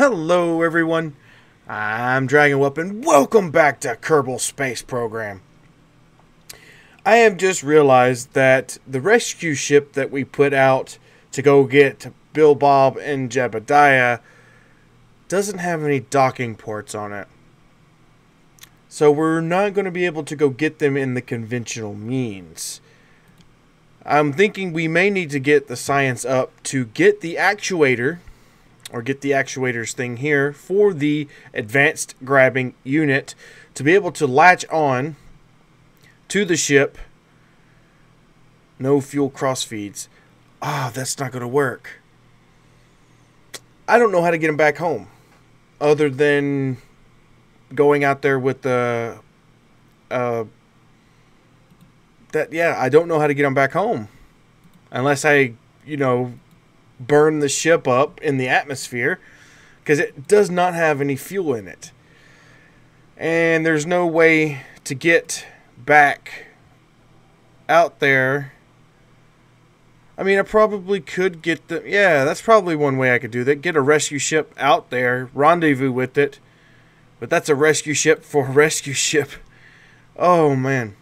Hello everyone, I'm Dragon Whelp and welcome back to Kerbal Space Program. I have just realized that the rescue ship that we put out to go get Bill, Bob, and Jebediah doesn't have any docking ports on it. So we're not going to be able to go get them in the conventional means. I'm thinking we may need to get the science up to get the actuator, or get the actuators thing here, for the advanced grabbing unit to be able to latch on to the ship. No fuel cross feeds. That's not going to work. I don't know how to get them back home other than going out there with the I don't know how to get them back home unless I, burn the ship up in the atmosphere, because it does not have any fuel in it. And there's no way to get back out there. I mean, I probably could get the... Yeah, that's probably one way I could do that. Get a rescue ship out there, rendezvous with it. But that's a rescue ship for a rescue ship. Oh, man.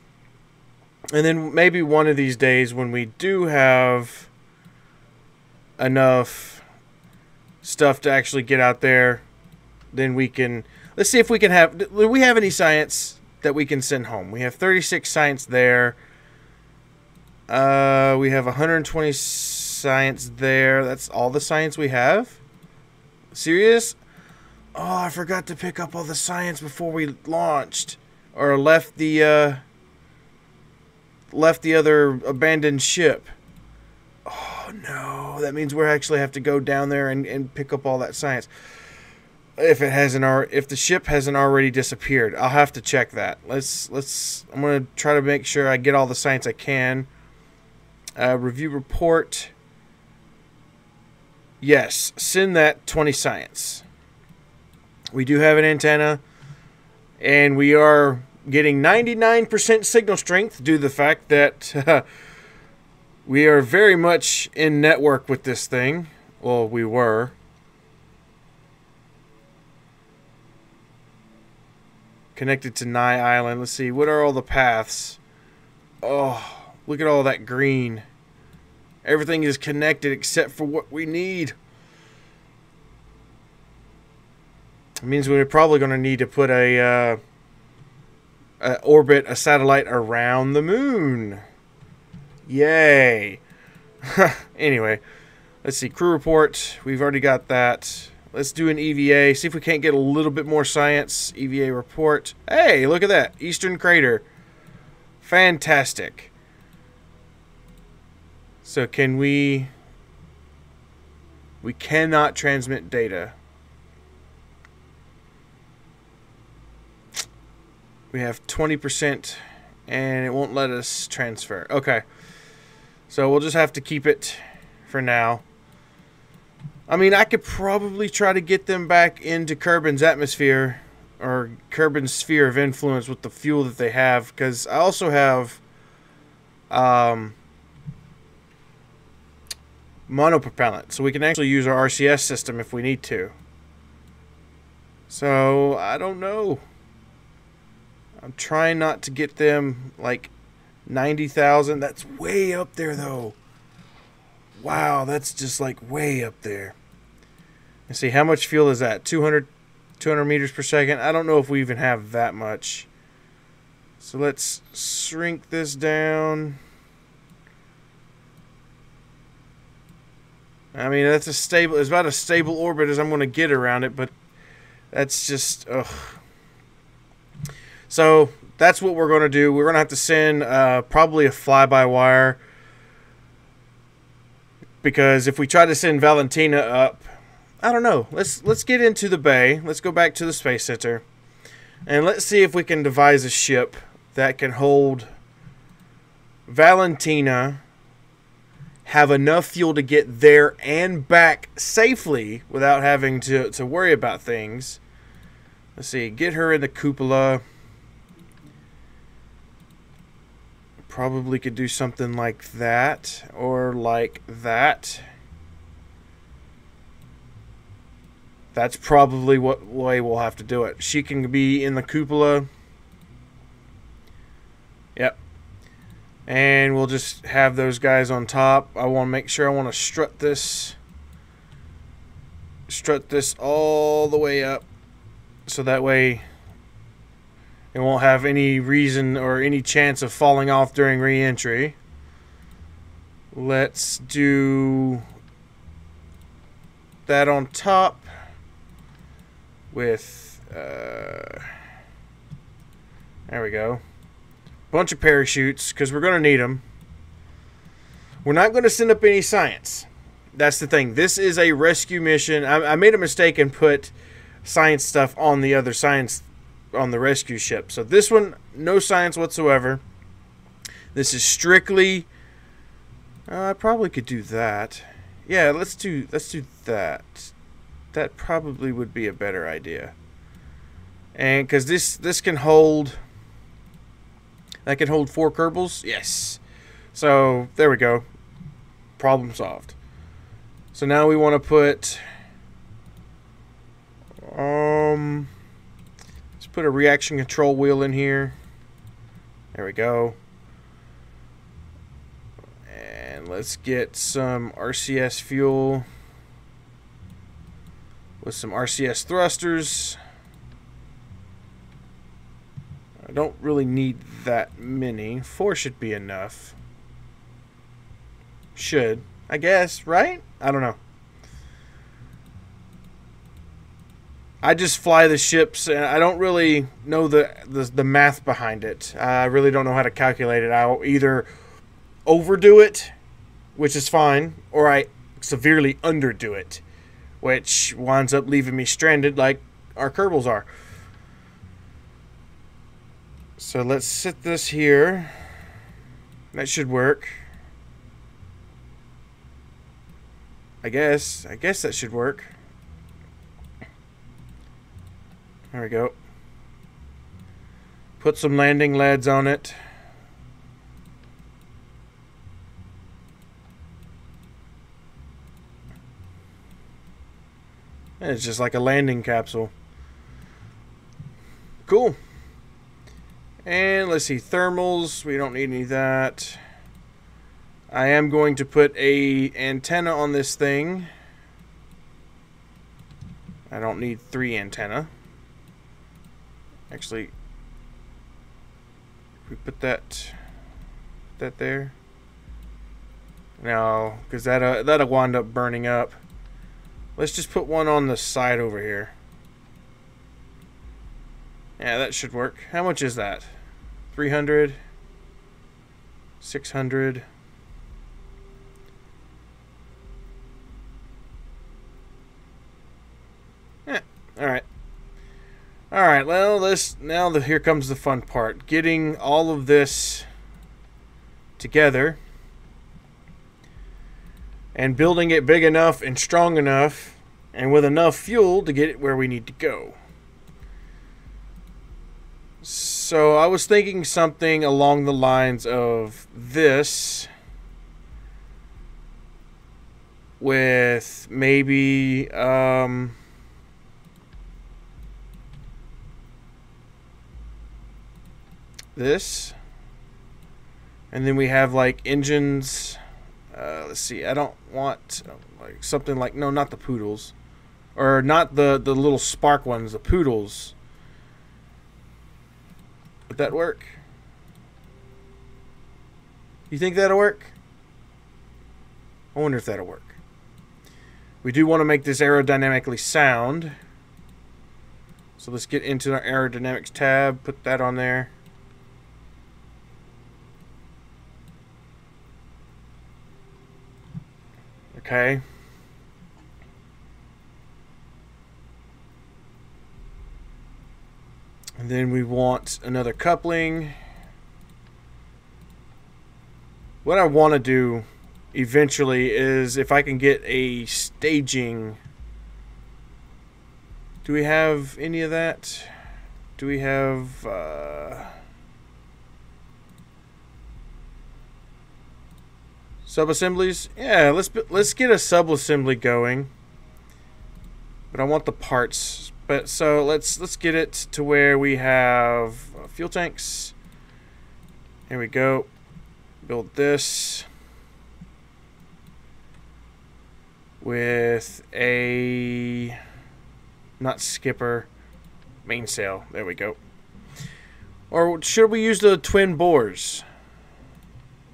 And then maybe one of these days when we do have enough stuff to actually get out there, then we can... Let's see if we can have... Do we have any science that we can send home? We have 36 science there. We have 120 science there. That's all the science we have? Serious? Oh, I forgot to pick up all the science before we launched. Or left the other abandoned ship. Oh, no. That means we actually have to go down there and pick up all that science. If the ship hasn't already disappeared, I'll have to check that. I'm going to try to make sure I get all the science I can. Review report. Yes, send that 20 science. We do have an antenna, and we are getting 99% signal strength due to the fact that we are very much in network with this thing. Well, we were. Connected to Nye Island. Let's see, what are all the paths? Oh, look at all that green. Everything is connected except for what we need. It means we're probably going to need to put a satellite around the moon. Yay. Anyway, let's see. Crew report. We've already got that. Let's do an EVA. See if we can't get a little bit more science. EVA report. Hey, look at that. Eastern crater. Fantastic. So can we... We cannot transmit data. We have 20% and it won't let us transfer. Okay. So we'll just have to keep it for now. I mean, I could probably try to get them back into Kerbin's atmosphere, or Kerbin's sphere of influence with the fuel that they have, because I also have monopropellant, so we can actually use our RCS system if we need to. So, I don't know. I'm trying not to get them like 90,000. That's way up there, though. Wow, that's just like way up there. Let's see, how much fuel is that? 200 meters per second? I don't know if we even have that much. So let's shrink this down. I mean, that's it's about as stable orbit as I'm going to get around it, but that's just, ugh. So that's what we're going to do. We're going to have to send probably a fly-by-wire, because if we try to send Valentina up, I don't know. Let's get into the bay. Let's go back to the Space Center, and let's see if we can devise a ship that can hold Valentina, have enough fuel to get there and back safely without having to worry about things. Let's see. Get her in the cupola. Probably could do something like that, or like that. That's probably what way we'll have to do it. She can be in the cupola. Yep. And we'll just have those guys on top. I want to make sure I want to strut this all the way up, so that way it won't have any reason or any chance of falling off during re-entry. Let's do that on top with there we go. Bunch of parachutes, because we're going to need them. We're not going to send up any science. That's the thing. This is a rescue mission. I made a mistake and put science stuff on the other science on the rescue ship. So this one, no science whatsoever. This is strictly... I probably could do that. Yeah, let's do that. That probably would be a better idea. And because this can hold... That can hold 4 Kerbals? Yes. So, there we go. Problem solved. So now we want to put... let's put a reaction control wheel in here. There we go. And let's get some RCS fuel with some RCS thrusters. I don't really need that many. 4 should be enough. Should. I guess, right? I don't know. I just fly the ships, and I don't really know the math behind it. I really don't know how to calculate it. I'll either overdo it, which is fine, or I severely underdo it, which winds up leaving me stranded like our Kerbals are. So let's set this here. That should work. I guess that should work. There we go. Put some landing leads on it. And it's just like a landing capsule. Cool. And let's see, thermals, we don't need any of that. I am going to put a antenna on this thing. I don't need 3 antenna. Actually, if we put that there. No, because that'll wind up burning up. Let's just put one on the side over here. Yeah, that should work. How much is that? 300, 600. Yeah, all right. All right. Well, here comes the fun part: getting all of this together and building it big enough and strong enough and with enough fuel to get it where we need to go. So I was thinking something along the lines of this, with maybe this, and then we have like engines. Let's see, I don't want like something like, no, not the poodles, or not the little spark ones, the poodles. Would that work? You think that'll work? I wonder if that'll work. We do want to make this aerodynamically sound. So let's get into our aerodynamics tab, put that on there. Okay. And then we want another coupling. What I want to do eventually is, if I can get a staging. Do we have any of that? Do we have sub-assemblies? Yeah, let's get a sub-assembly going. But I want the parts. But so let's get it to where we have fuel tanks. Here we go. Build this with a not skipper, mainsail. There we go. Or should we use the twin bores?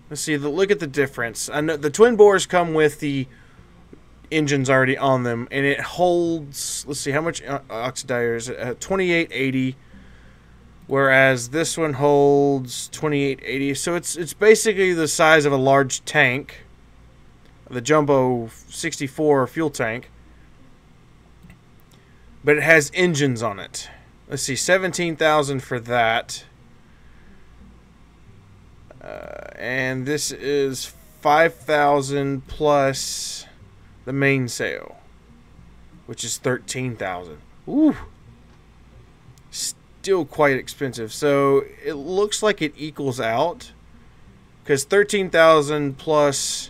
Let's see. Look at the difference. I know the twin bores come with the engines already on them, and it holds. Let's see how much oxidizer. 2880. Whereas this one holds 2880. So it's basically the size of a large tank. The Jumbo 64 fuel tank. But it has engines on it. Let's see, 17,000 for that. And this is 5,000 plus the mainsail, which is 13,000. Ooh. Still quite expensive. So it looks like it equals out, because 13,000 plus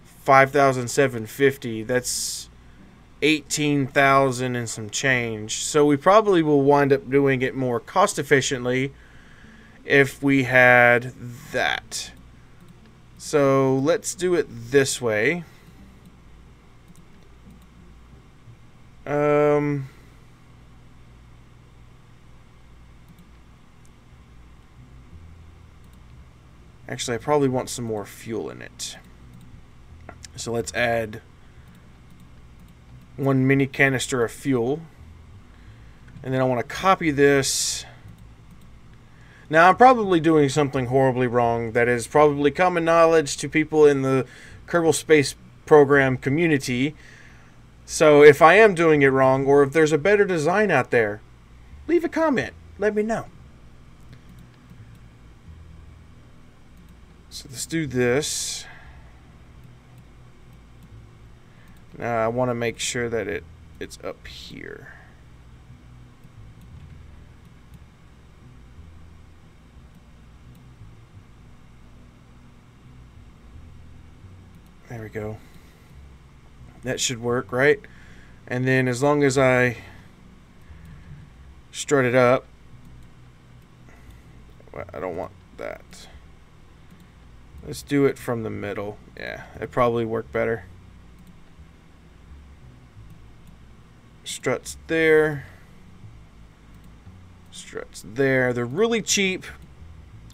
5,750, that's 18,000 and some change. So we probably will wind up doing it more cost efficiently if we had that. So let's do it this way. Actually, I probably want some more fuel in it. So let's add 1 mini canister of fuel. And then I want to copy this. Now, I'm probably doing something horribly wrong that is probably common knowledge to people in the Kerbal Space Program community. So if I am doing it wrong, or if there's a better design out there, leave a comment. Let me know. So let's do this. Now I want to make sure that it's up here. There we go. That should work, right? And then as long as I strut it up, well, I don't want that. Let's do it from the middle. Yeah, it'd probably work better. Struts there. Struts there. They're really cheap.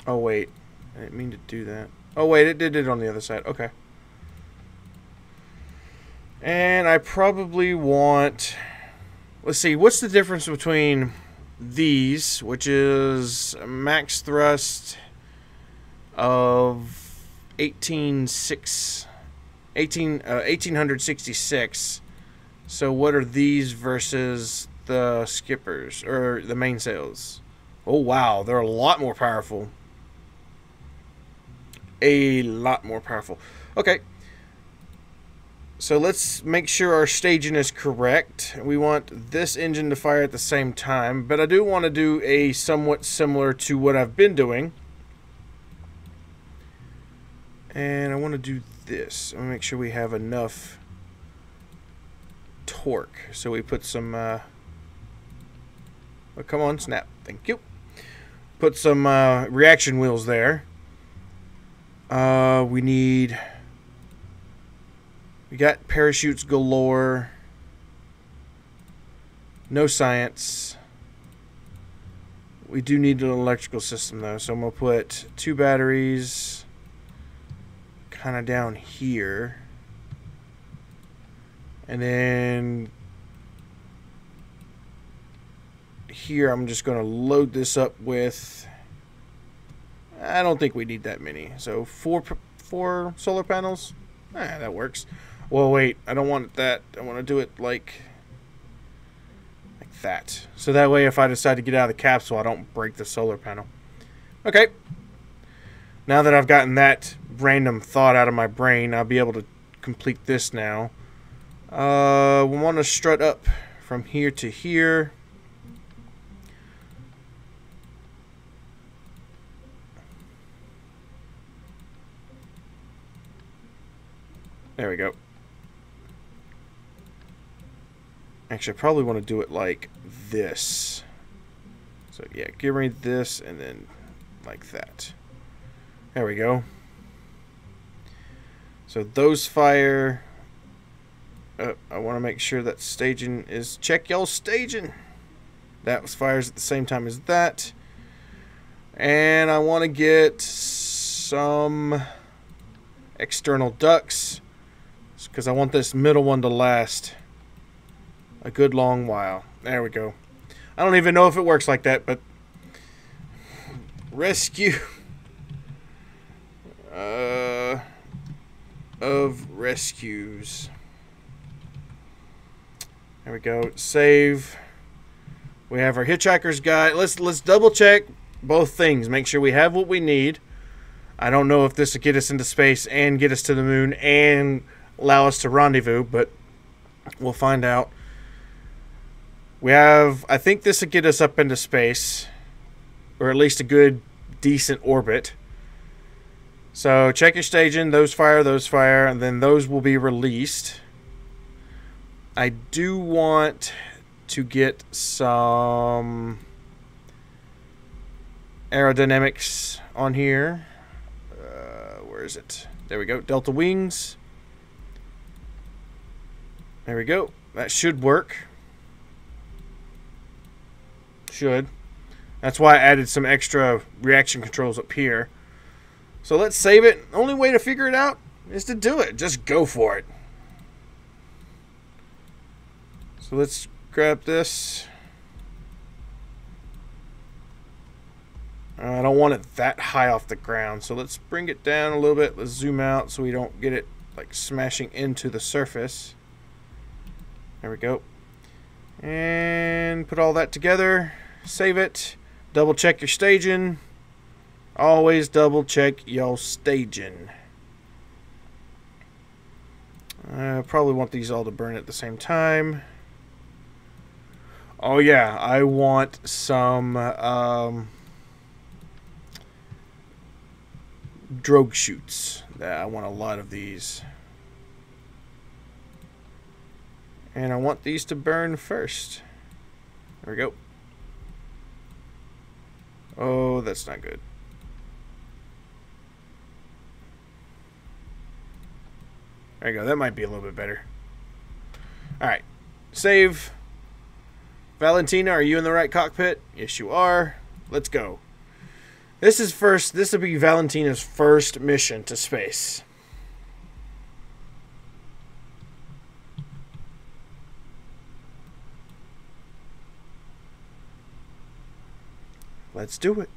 Oh, wait. I didn't mean to do that. Oh, wait. It did it on the other side. Okay. And I probably want... Let's see. What's the difference between these, which is max thrust of 1866. So what are these versus the skippers or the mainsails? Oh wow, they're a lot more powerful. A lot more powerful. Okay. So let's make sure our staging is correct. We want this engine to fire at the same time, but I do want to do a somewhat similar to what I've been doing. And I want to do this. I want to make sure we have enough torque. So we put some... oh, come on, snap. Thank you. Put some reaction wheels there. We need... We got parachutes galore. No science. We do need an electrical system, though. So I'm going to put 2 batteries... kind of down here, and then here I'm just going to load this up with, I don't think we need that many, so four solar panels. That works. Well, wait, I don't want that. I want to do it like that, so that way if I decide to get out of the capsule, I don't break the solar panel. Okay. Now that I've gotten that random thought out of my brain, I'll be able to complete this now. We want to strut up from here to here. There we go. Actually, I probably want to do it like this. So yeah, give me this and then like that. There we go. So those fire. I want to make sure that staging is... Check y'all staging. That fires at the same time as that. And I want to get some external ducts, because I want this middle one to last a good long while. There we go. I don't even know if it works like that, but rescue of rescues. There we go. Save. We have our hitchhiker's guide. Let's double check both things. Make sure we have what we need. I don't know if this will get us into space and get us to the moon and allow us to rendezvous, but we'll find out. We have, I think this will get us up into space, or at least a good, decent orbit. So check your staging. Those fire, and then those will be released. I do want to get some aerodynamics on here. Where is it? There we go. Delta wings. There we go. That should work. Should. That's why I added some extra reaction controls up here. So let's save it. Only way to figure it out is to do it. Just go for it. So let's grab this. I don't want it that high off the ground, so let's bring it down a little bit. Let's zoom out so we don't get it like smashing into the surface. There we go. And put all that together. Save it. Double check your staging. Always double check your staging. I probably want these all to burn at the same time. Oh yeah, I want some drogue chutes. I want a lot of these. And I want these to burn first. There we go. Oh, that's not good. There you go. That might be a little bit better. Alright. Save. Valentina, are you in the right cockpit? Yes, you are. Let's go. This will be Valentina's first mission to space. Let's do it.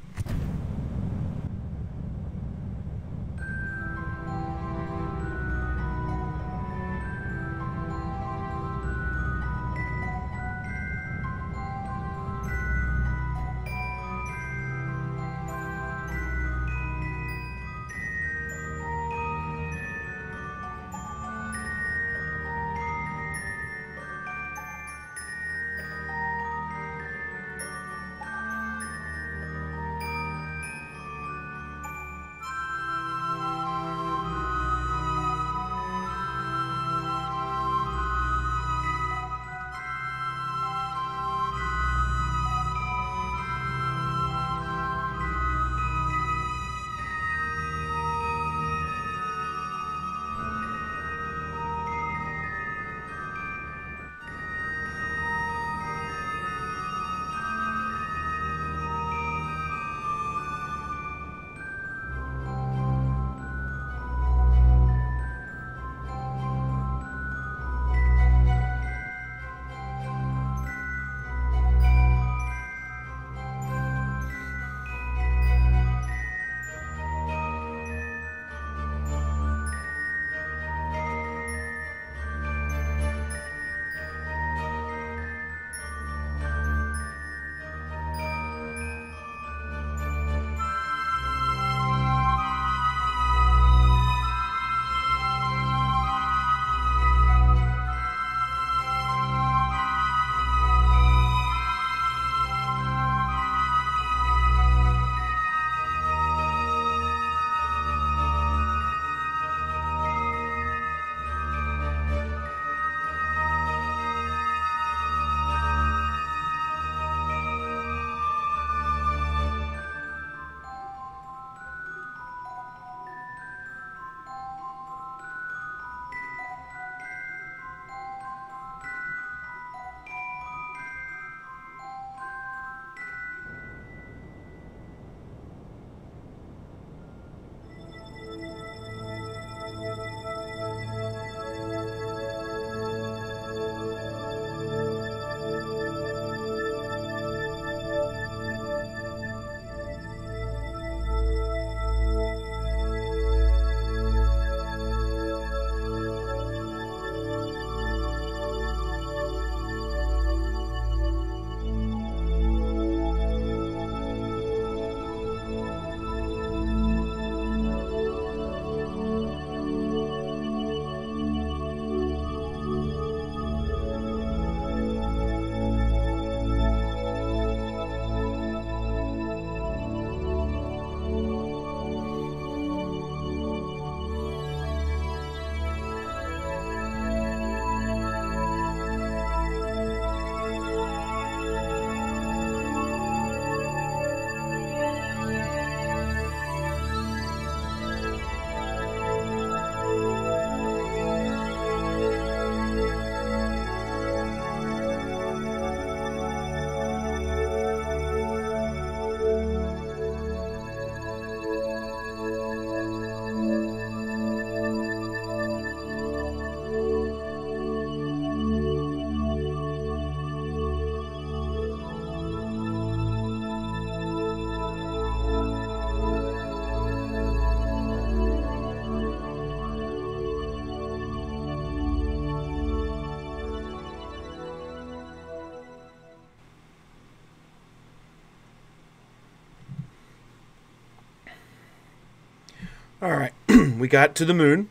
All right, we got to the moon,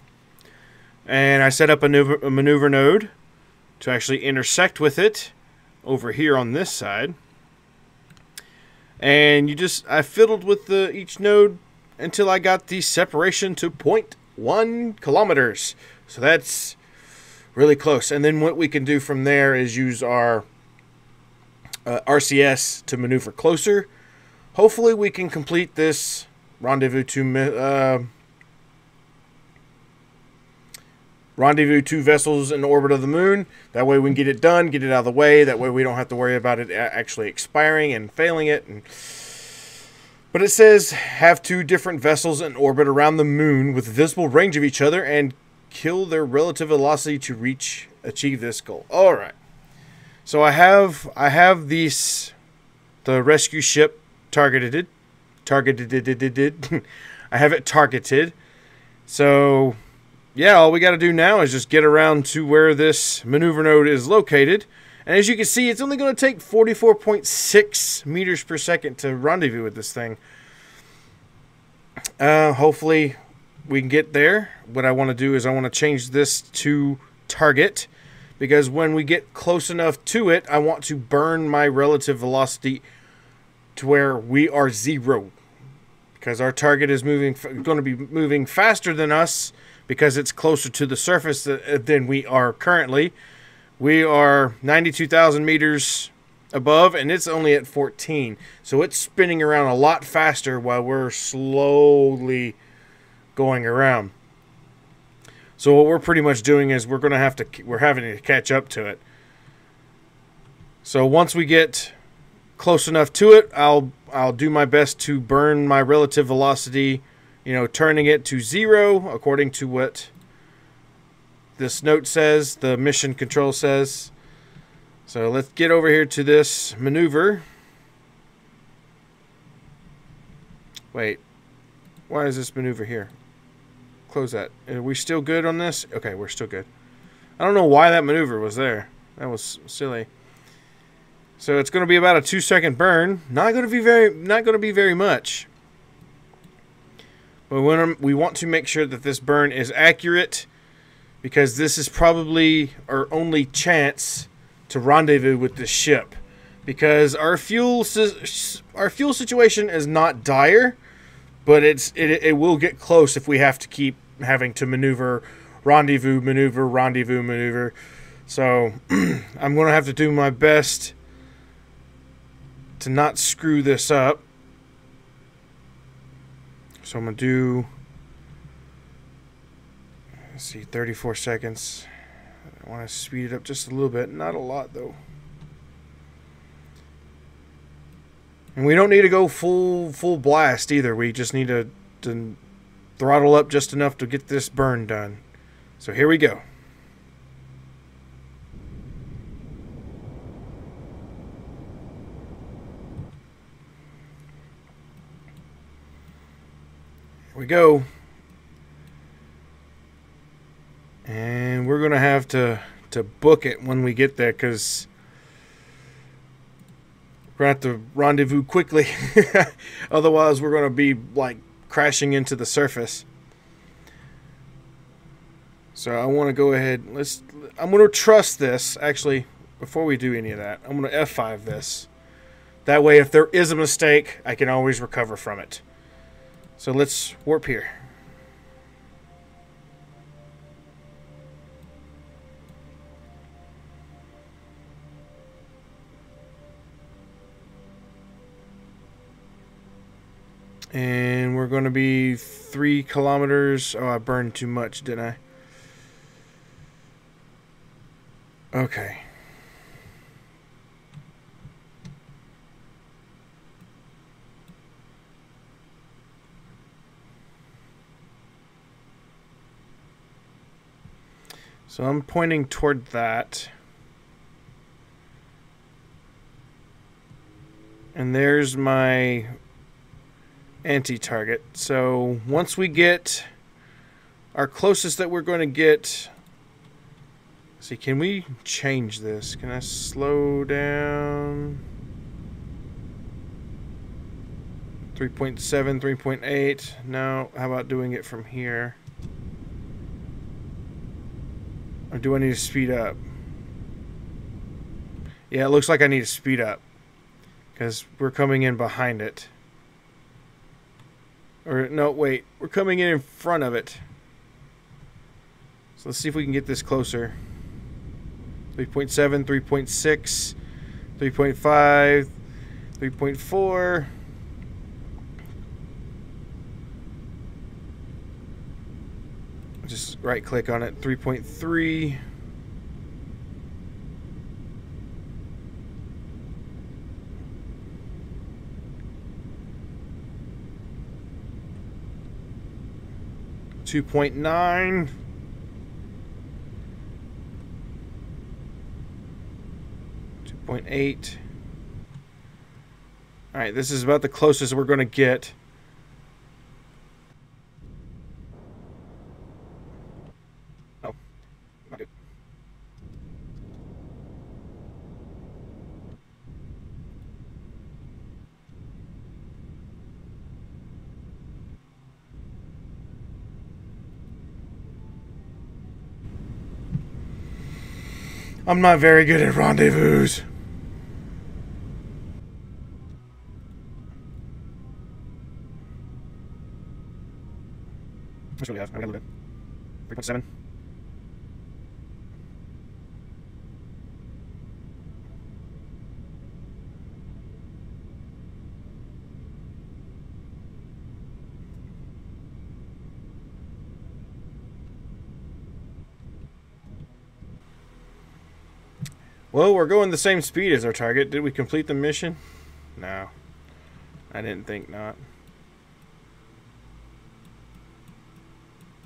and I set up a maneuver node to actually intersect with it over here on this side. And I fiddled with each node until I got the separation to 0.1 kilometers. So that's really close. And then what we can do from there is use our RCS to maneuver closer. Hopefully we can complete this rendezvous two vessels in orbit of the moon. That way we can get it done, get it out of the way. That way we don't have to worry about it actually expiring and failing it. But it says, have 2 different vessels in orbit around the moon with visible range of each other and kill their relative velocity to achieve this goal. All right. So I have the rescue ship targeted. I have it targeted. So yeah, all we got to do now is just get around to where this maneuver node is located. And as you can see, it's only going to take 44.6 meters per second to rendezvous with this thing. Hopefully we can get there. What I want to do is I want to change this to target, because when we get close enough to it, I want to burn my relative velocity to where we are 0. Because our target is going to be moving faster than us, because it's closer to the surface than we are currently. We are 92,000 meters above, and it's only at 14. So it's spinning around a lot faster while we're slowly going around. So what we're pretty much doing is we're having to catch up to it. So once we get close enough to it, I'll do my best to burn my relative velocity, turning it to 0 according to what this note says, the mission control says. So let's get over here to this maneuver. Wait, why is this maneuver here? Close that. Are we still good on this? Okay, we're still good. I don't know why that maneuver was there. That was silly. So it's going to be about a 2-second burn. Not going to be very much. But we want to make sure that this burn is accurate, because this is probably our only chance to rendezvous with this ship, because our fuel situation is not dire, but it will get close if we have to keep having to maneuver. So I'm going to have to do my best to not screw this up. So I'm going to do, let's see, 34 seconds. I want to speed it up just a little bit. Not a lot, though. And we don't need to go full blast either. We just need to throttle up just enough to get this burn done. So here we go. Here we go. And we're going to have to book it when we get there, because we're going to have to rendezvous quickly. Otherwise, we're going to be like crashing into the surface. So I want to go ahead. I'm going to trust this. Actually, before we do any of that, I'm going to F5 this. That way, if there is a mistake, I can always recover from it. So let's warp here. And we're going to be 3 kilometers. Oh, I burned too much, didn't I? Okay. So I'm pointing toward that. And there's my anti-target. So once we get our closest that we're going to get, see, can we change this? Can I slow down? 3.7, 3.8. No, how about doing it from here? Or do I need to speed up? Yeah, it looks like I need to speed up. Because we're coming in behind it. Or, no, wait. We're coming in front of it. So let's see if we can get this closer. 3.7, 3.6, 3.5, 3.4. Just right click on it. 3.3. .9. 2.8. All right, this is about the closest we're going to get. Oh, not good. I'm not very good at rendezvous. What's really have? I got a little bit. 3.7. Well, we're going the same speed as our target. Did we complete the mission? No. I didn't think not.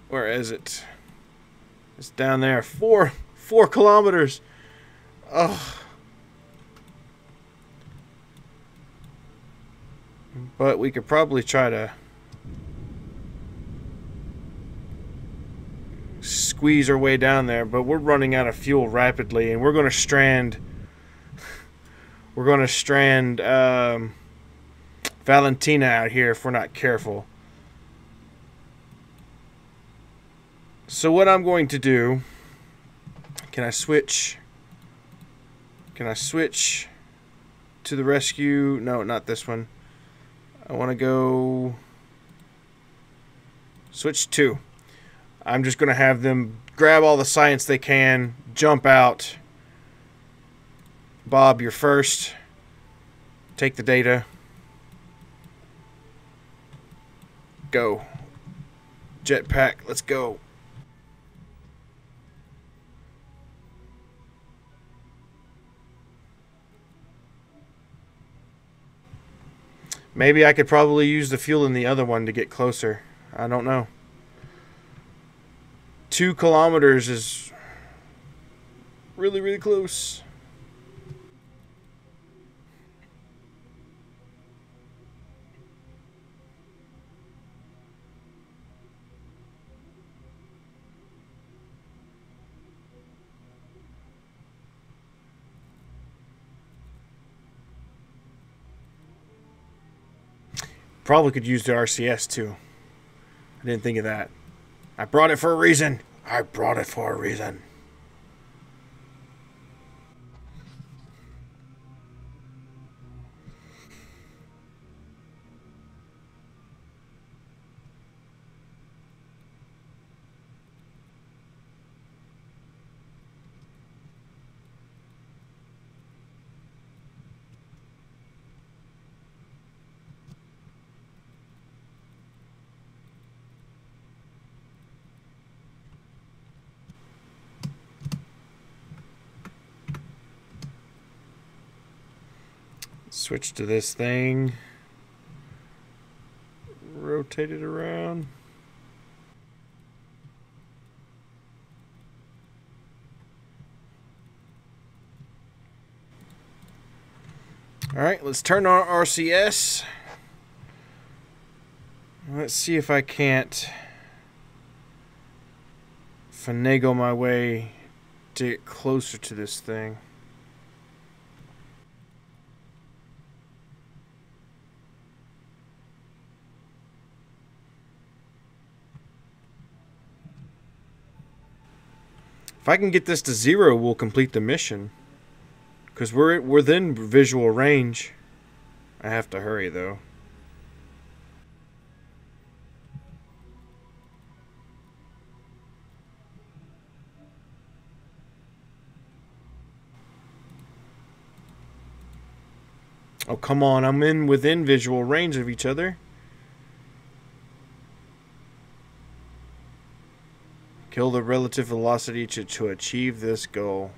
Where is it? It's down there. 4 kilometers. Ugh. But we could probably try to squeeze our way down there, but we're running out of fuel rapidly, and we're going to strand. We're going to strand Valentina out here if we're not careful. So what I'm going to do, can I switch to the rescue? No, not this one. I want to go switch 2. I'm just going to have them grab all the science they can, jump out. Bob, you're first. Take the data. Go. Jetpack, let's go. Maybe I could probably use the fuel in the other one to get closer. I don't know. 2 kilometers is really, really close. Probably could use the RCS too. I didn't think of that. I brought it for a reason. I brought it for a reason. Switch to this thing. Rotate it around. Alright, let's turn on RCS. Let's see if I can't finagle my way to get closer to this thing. If I can get this to 0, we'll complete the mission. Because we're within visual range. I have to hurry, though. Oh, come on. I'm within visual range of each other. Kill the relative velocity to achieve this goal.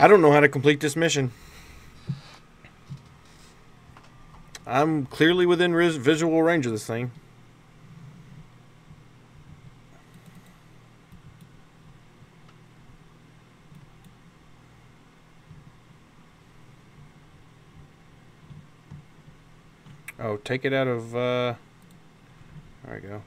I don't know how to complete this mission. I'm clearly within visual range of this thing. Oh, take it out of, there we go.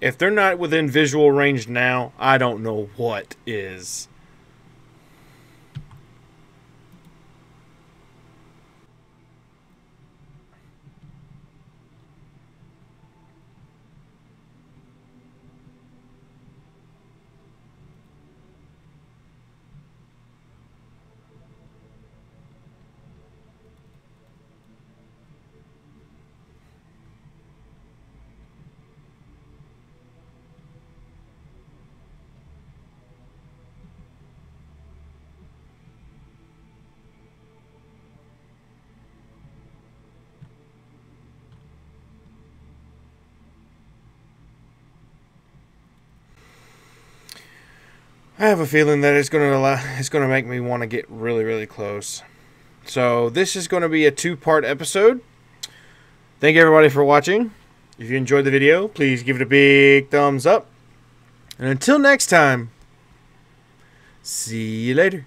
If they're not within visual range now, I don't know what is. I have a feeling that it's going to make me want to get really, really close. So this is going to be a 2-part episode. Thank you everybody for watching. If you enjoyed the video, please give it a big thumbs up. And until next time, see you later.